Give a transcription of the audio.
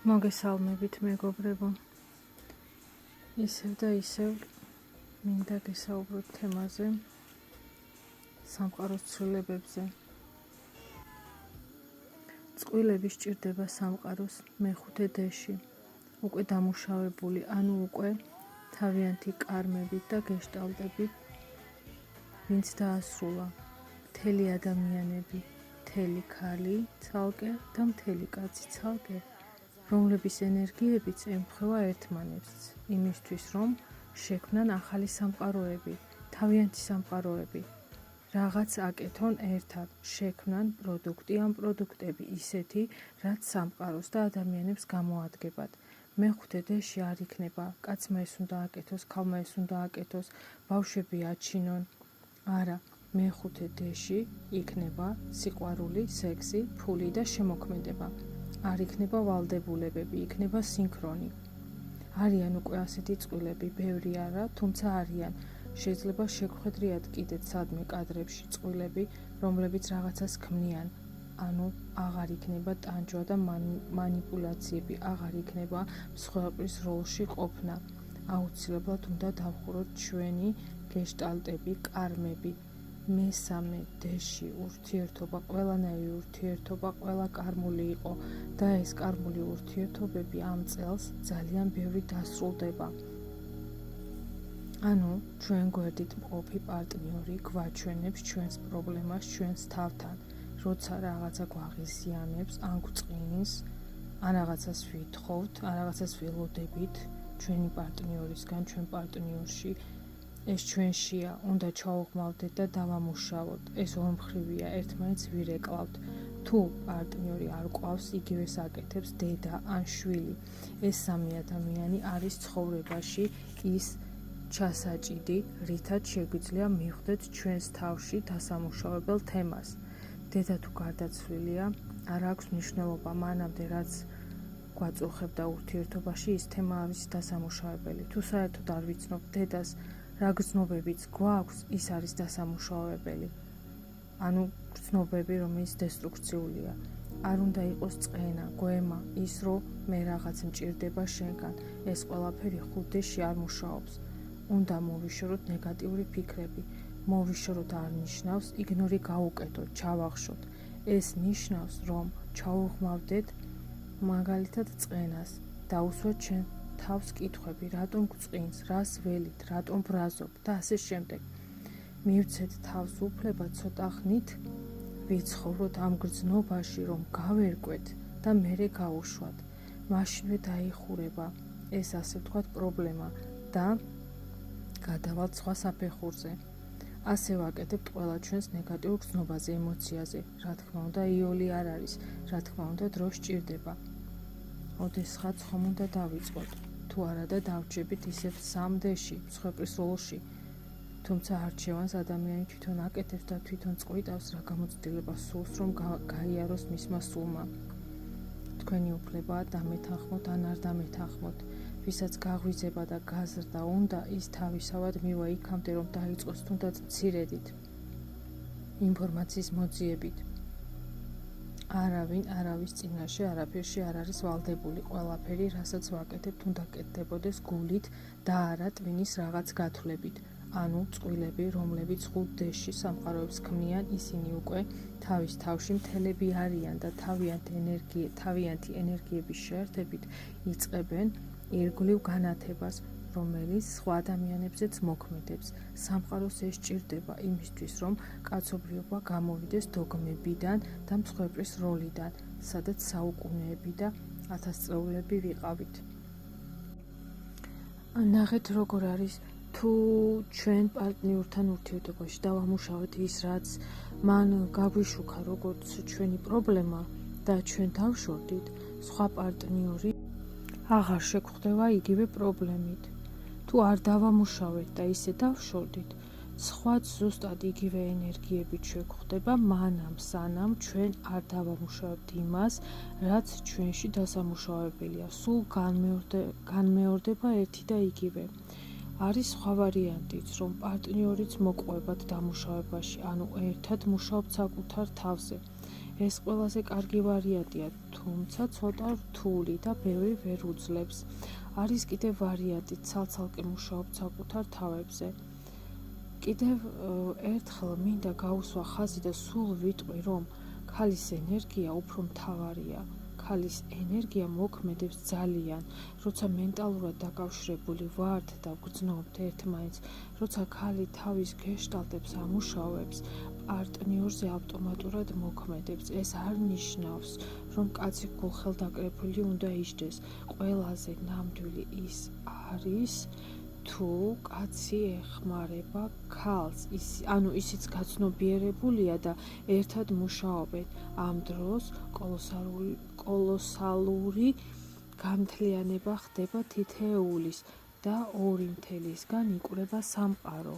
მოგესალმებით მეგობრებო. ისევ და ისევ მინდა გესაუბროთ თემაზე, სამყაროს ცვლილებებზე. წყვილები სჭირდება სამყაროს მეხუთე დეში, უკვე დამუშავებული, ანუ უკვე თავიანთი კარმებით და გეშტალტებით, ვინც დაასრულა მთელი ადამიანები, მთელი ქალი ცალკე და მთელი კაცი ცალკე, რომლების ენერგიებიც ემთხვევა ერთმანეთს, იმისთვის, რომ შექმნან ახალი სამყაროები, თავიანთი სამყაროები, რაღაც აკეთონ ერთად, შექმნან პროდუქტი ან პროდუქტები ისეთი, რაც სამყაროს და ადამიანებს გამოადგებათ. მეხუთე დეში არ იქნება, კაცმა ეს უნდა აკეთოს, ქალმა ეს უნდა აკეთოს, ბავშვები აჩინონ. არა, მეხუთე დეში იქნება სიყვარული, სექსი, ფული და შემოქმედება. არ იქნება ვალდებულებები, იქნება სინქრონი. არიან უკვე ასეთი წყვილები, ბევრი არა, თუმცა არიან. შეიძლება შეგხვედრიათ კიდეც სადმე კადრებში წყვილები, რომლებიც რაღაცას ქმნიან. ანუ აღარ იქნება ტანჯვა და მანიპულაციები, აღარ იქნება მსხვერპლის როლში ყოფნა. აუცილებლად უნდა დავხუროთ ჩვენი გეშტალტები, კარმები. მესამე დეში ურთიერთობა, ყველანაირი ურთიერთობა, ყველა კარმული იყო და ეს კარმული ურთიერთობები ამ წელს ძალიან ბევრი დასრულდება. ანუ ჩვენ გვერდით მყოფი პარტნიორი გვაჩვენებს ჩვენს პრობლემას ჩვენს თავთან, როცა რაღაცა გვაღიზიანებს, ან გვწყინს, ან რაღაცას ვითხოვთ, ან რაღაცას ველოდებით ჩვენი პარტნიორისგან, ჩვენ პარტნიორში. ეს ჩვენშია, უნდა ჩაუღმავდეთ და დავამუშავოთ. ეს ორმხრივია, ერთმანეთს ვირეკლავთ. თუ პარტნიორი არ ყავს, იგივეს აკეთებს დედა ან შვილი. ეს სამი ადამიანი არის ცხოვრებაში ის ჩასაჭიდი, რითაც შეგვიძლია მივხვდეთ ჩვენს თავში დასამუშავებელ თემას. დედა თუ გარდაცვლილია, არ აქვს მნიშვნელობა, მანამდე რაც გვაწუხებდა ურთიერთობაში, ის თემა არის დასამუშავებელი. თუ საერთოდ არ ვიცნობ დედას, რა გრძნობებიც გვაქვს, ის არის დასამუშავებელი. ანუ გრძნობები, რომელიც დესტრუქციულია. არ უნდა იყოს წყენა, გვემა, ის რომ მე რაღაც მჭირდება შენგან. ეს ყველაფერი 5 დეში არ მუშაობს. უნდა მოვიშოროთ ნეგატიური ფიქრები. მოვიშოროთ არ ნიშნავს იგნორი გაუკეთოთ, ჩავახშოთ. ეს ნიშნავს, რომ ჩაუღმავდეთ მაგალითად წყენას, დაუსვათ ჩვენ თავს კითხვები, რატომ გწყინს, რას ველით, რატომ ბრაზობ და ასე შემდეგ. მივცეთ თავს უფლება ცოტა ხნით ვიცხოვროთ ამ გრძნობაში, რომ გავერკვეთ და მერე გავუშვათ. მაშინვე დაიხურება ეს ასე ვთქვათ პრობლემა და გადავალთ სხვა საფეხურზე. ასე ვაკეთებთ ყველა ჩვენს ნეგატიურ გრძნობაზე, ემოციაზე. რა თქმა უნდა, იოლი არ არის, რა თქმა უნდა, დრო სჭირდება. ოდესღაც ხომ უნდა დავიწყოთ. თუ არა და დავრჩებით ისევ 3 დეში, მსხვერპლის როლში. თუმცა არჩევანს ადამიანი თვითონ აკეთებს და თვითონ წყვიტავს, რა გამოცდილება სურს, რომ გაიაროს მისმა სულმა. თქვენი უფლებაა დამეთანხმოთ ან არ დამეთანხმოთ. ვისაც გაღვიძება და გაზრდა უნდა, ის თავისავად მივა იქამდე, რომ დაიწყოს თუნდაც მცირედით, ინფორმაციის მოძიებით. არავინ არავის წინაშე არაფერში არ არის ვალდებული. ყველაფერი, რასაც ვაკეთებთ, უნდა კეთდებოდეს გულით და არა ტვინის რაღაც გათვლებით. ანუ წყვილები, რომლებიც 5 დეში სამყაროებს ქმნიან, ისინი უკვე თავის თავში მთელები არიან და თავიანთი ენერგიების შეერთებით იწყებენ ირგვლივ განათებას, რომელიც სხვა ადამიანებზეც მოქმედებს. სამყაროს ეს სჭირდება იმისთვის, რომ კაცობრიობა გამოვიდეს დოგმებიდან და მსხვერპლის როლიდან, სადაც საუკუნეები და ათასწლეულები ვიყავით. ნახეთ როგორ არის, თუ ჩვენ პარტნიორთან ურთიერთობაში დავამუშავეთ ის, რაც მან გაგვიშუქა როგორც ჩვენი პრობლემა და ჩვენ დავშორდით, სხვა პარტნიორი აღარ შეგხვდება იგივე პრობლემით. თუ არ დავამუშავეთ და ისე დავშორდით, სხვაც ზუსტად იგივე ენერგიებით შეგვხვდება, მანამ სანამ ჩვენ არ დავამუშავებთ იმას, რაც ჩვენში დასამუშავებელია. სულ განმეორდება ერთი და იგივე. არის სხვა ვარიანტიც, რომ პარტნიორიც მოყვებათ დამუშავებაში, ანუ ერთად მუშაობთ საკუთარ თავზე. ეს ყველაზე კარგი ვარიანტია, თუმცა ცოტა რთული და ბევრი ვერ უძლებს. არის კიდევ ვარიანტი, ცალ-ცალკე მუშაობთ საკუთარ თავებზე. კიდევ ერთხელ მინდა გაუსვა ხაზი და სულ ვიტყვი, რომ ქალის ენერგია უფრო მთავარია. ქალის ენერგია მოქმედებს ძალიან, როცა მენტალურად დაკავშირებული ვართ და ვგრძნობთ ერთმანეთს, როცა ქალი თავის გეშტალტებს ამუშავებს, პარტნიორზე ავტომატურად მოქმედებს. ეს არ ნიშნავს, რომ კაცი გულხელდაკრებული უნდა იჯდეს. ყველაზე ნამდვილი ის არის, თუ კაცი ეხმარება ქალს, ისიც გაცნობიერებულია და ერთად მუშაობენ. ამ დროს კოლოსალური გამთლიანება ხდება თითეულის და ორი მთლისგან იკვრება სამყარო.